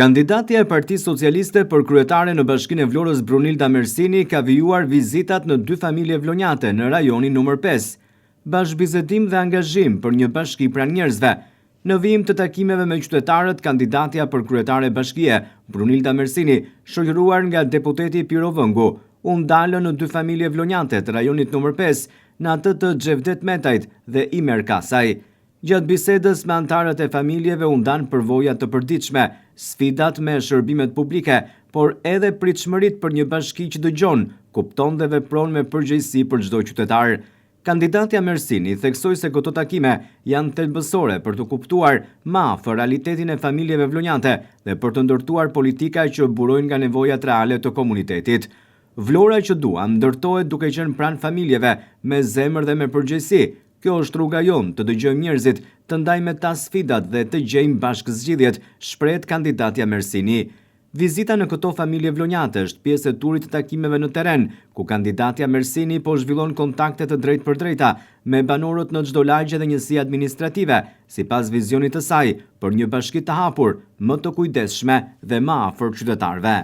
Kandidatja e Partisë Socialiste për kryetare në Bashkinë e Vlorës Brunilda Mersini ka vijuar vizitat në 2 familje vlonjate në rajonin nr. 5. Bashkëbizedim dhe angazhim për një bashki pranë njerëzve. Në vijim të takimeve me qytetarët, kandidatja për kryetare e bashkie, Brunilda Mersini, shoqëruar nga deputeti Piro Vëngu, u ndalën në 2 familje vlonjate të rajonit nr. 5, në atë të Xhevdet Metajt dhe Imer Kasaj. Gjatë bisedës me antarët e familjeve u ndan përvoja të përditshme, sfidat me shërbimet publike, por edhe pritshmëritë për një bashki që dëgjon, kupton dhe vepron me përgjegjësi për çdo qytetar. Kandidatja Mersini theksoi se këto takime janë thelbësore për të kuptuar më afër realitetin e familjeve vlonjate dhe për të ndërtuar politika që burojnë nga nevojat reale të komunitetit. Vlora që duam ndërtohet duke qenë pranë familjeve, me zemër dhe me përgjegjësi. Kjo është rruga jonë të dëgjojmë njerëzit, të ndajmë ta sfidat dhe të gjejmë bashkëzgjidhjet, shprehet kandidatja Mersini. Vizita në këto familje vlonjate është pjesë e turit të takimeve në terren, ku kandidatja Mersini po zhvillon kontakte të drejtpërdrejta me banorët në çdo lagje dhe njësi administrative, sipas vizionit të saj për një bashki të hapur, më të kujdesshme dhe më afër qytetarëve.